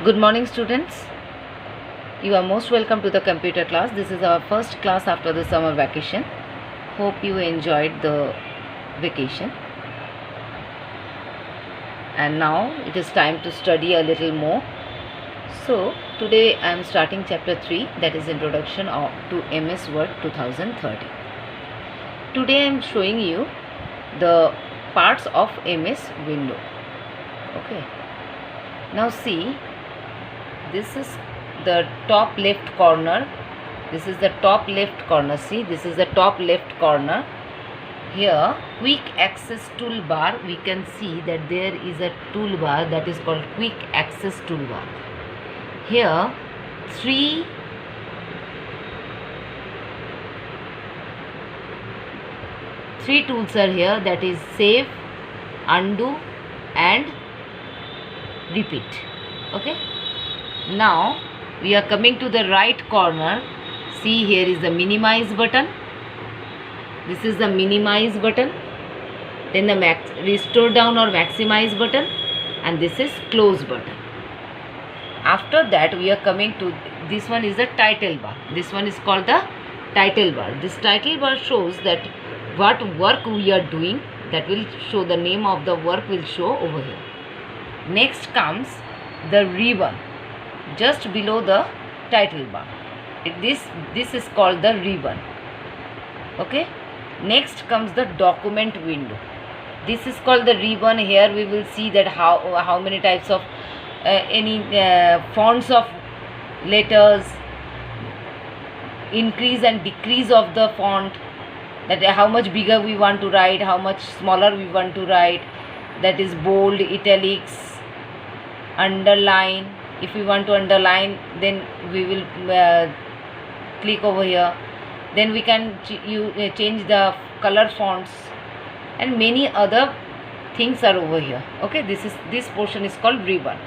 Good morning, students. You are most welcome to the computer class. This is our first class after the summer vacation. Hope you enjoyed the vacation. And now it is time to study a little more. So today I am starting chapter 3, that is Introduction to MS Word 2030. Today I am showing you the parts of MS window. Okay. Now see, this is the top left corner. This is the top left corner. See, this is the top left corner. Here, quick access toolbar, we can see that there is a toolbar that is called quick access toolbar. Here, three tools are here, that is save, undo and repeat. Okay. Now we are coming to the right corner. See, here is the minimize button. This is the minimize button. Then the restore down or maximize button, and this is close button. After that we are coming to this one is the title bar. This one is called the title bar. This title bar shows that what work we are doing. That will show the name of the work will show over here. Next comes the ribbon just below the title bar. This is called the ribbon. Okay. Next comes the document window. This is called the ribbon. Here we will see that how many types of fonts of letters, increase and decrease of the font, that how much bigger we want to write, how much smaller we want to write, that is bold, italics, underline. If we want to underline, then we will click over here. Then we can change the color fonts and many other things are over here. Okay, this portion is called ribbon.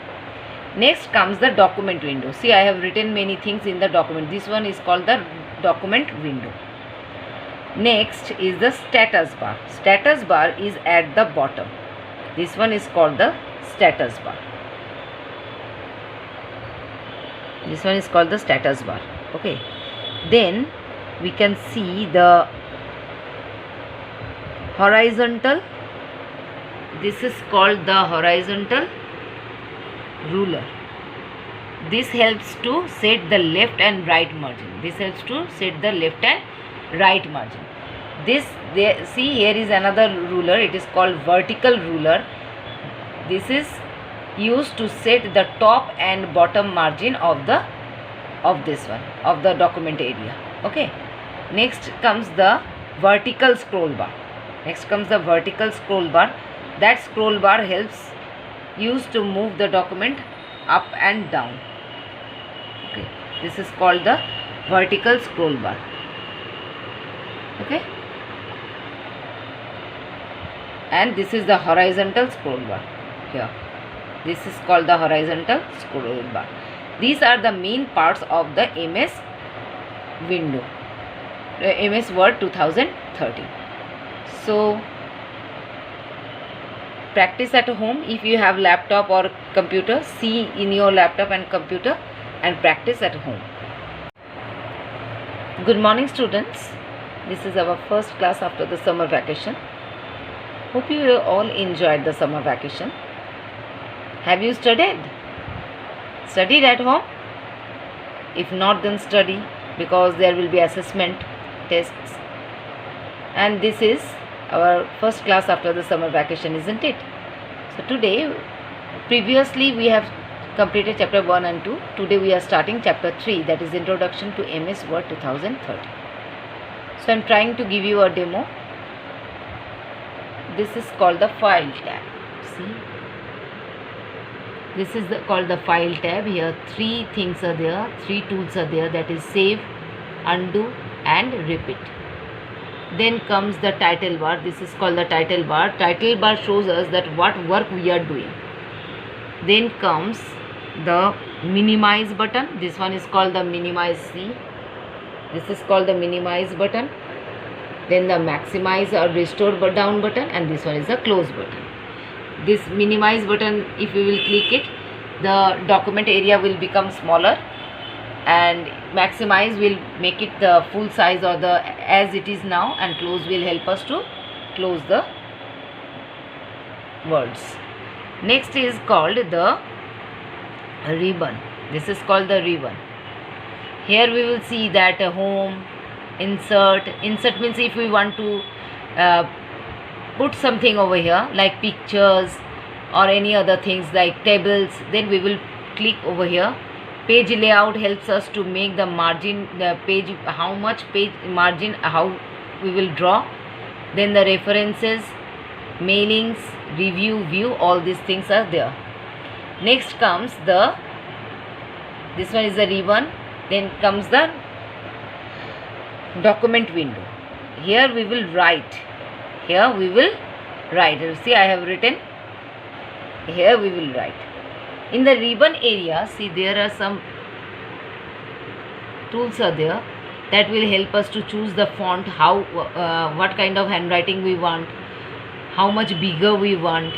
Next comes the document window. See, I have written many things in the document. This one is called the document window. Next is the status bar. Status bar is at the bottom. This one is called the status bar. This one is called the status bar. Okay. Then we can see the horizontal. This is called the horizontal ruler. This helps to set the left and right margin. This helps to set the left and right margin. See, here is another ruler. It is called vertical ruler. This is used to set the top and bottom margin of the document area. Okay. Next comes the vertical scroll bar. That scroll bar helps used to move the document up and down. Okay. This is called the vertical scroll bar. Okay. And this is the horizontal scroll bar here. This is called the horizontal scroll bar. These are the main parts of the MS window, MS Word 2030. So practice at home. If you have laptop or computer, see in your laptop and computer and practice at home. Good morning, students. This is our first class after the summer vacation. Hope you all enjoyed the summer vacation. Have you studied at home? If not, then study, because there will be assessment tests. And this is our first class after the summer vacation, isn't it? So today, previously we have completed chapter 1 and 2. Today we are starting chapter 3, that is Introduction to MS Word 2030. So I am trying to give you a demo. This is called the file tab. See, this is called the file tab. Here three things are there, three tools are there, that is save, undo and repeat. Then comes the title bar. This is called the title bar. Title bar shows us that what work we are doing. Then comes the minimize button. This one is called the minimize. See, this is called the minimize button. Then the maximize or restore down button, and this one is the close button. This minimize button, if you will click it, the document area will become smaller, and maximize will make it the full size or the as it is now, and close will help us to close the words. Next is called the ribbon. This is called the ribbon. Here we will see that home, insert means if we want to put something over here like pictures or any other things like tables, then we will click over here. Page layout helps us to make the margin, the page, how much page margin, how we will draw. Then the references, mailings, review, view, all these things are there. Next comes this one is the ribbon. Then comes the document window. Here we will write. Here we will write. See, I have written. Here we will write. In the ribbon area, see, there are some tools are there that will help us to choose the font, how what kind of handwriting we want, how much bigger we want,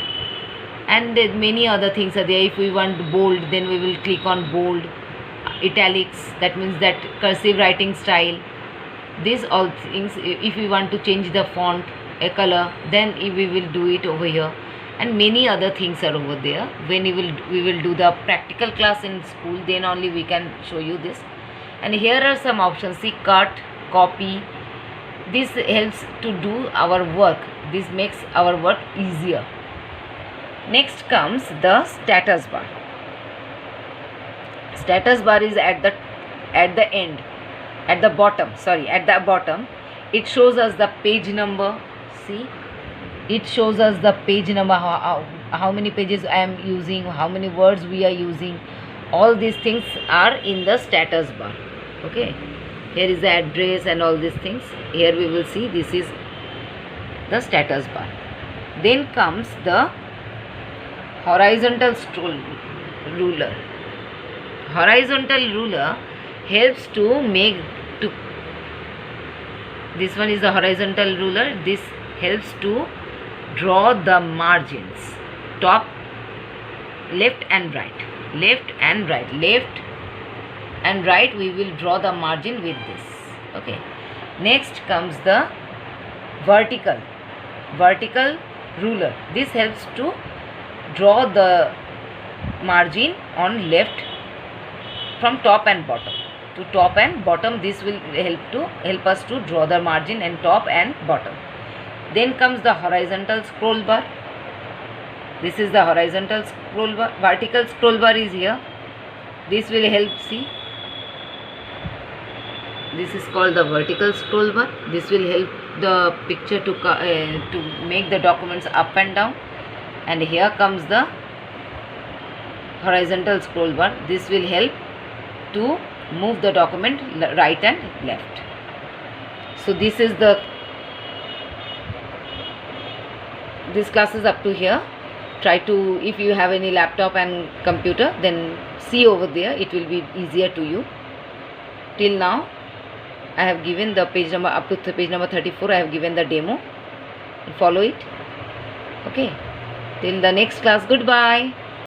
and many other things are there. If we want bold, then we will click on bold. Italics, that means that cursive writing style. These all things, if we want to change the font, a color, then we will do it over here, and many other things are over there. When we will do the practical class in school, then only we can show you this. And here are some options. See, cut, copy. This helps to do our work. This makes our work easier. Next comes the status bar. Status bar is at the end, at the bottom, at the bottom. It shows us the page number. See, it shows us the page number, how many pages I am using, how many words we are using. All these things are in the status bar. Okay, here is the address and all these things. Here we will see this is the status bar. Then comes the horizontal scroll ruler. Horizontal ruler helps to make this one is the horizontal ruler. This helps to draw the margins, top, left and right, left and right, left and right. We will draw the margin with this. Okay. Next comes the vertical ruler. This helps to draw the margin on left from top and bottom to top and bottom. This will help us to draw the margin and top and bottom. Then comes the horizontal scroll bar. This is the horizontal scroll bar. Vertical scroll bar is here. This will help. See, this is called the vertical scroll bar. This will help the picture to make the documents up and down. And here comes the horizontal scroll bar. This will help to move the document right and left. So this class is up to here. Try to, if you have any laptop and computer, then see over there, it will be easier to you. Till now I have given the page number up to page number 34. I have given the demo. Follow it. Okay, till the next class, goodbye.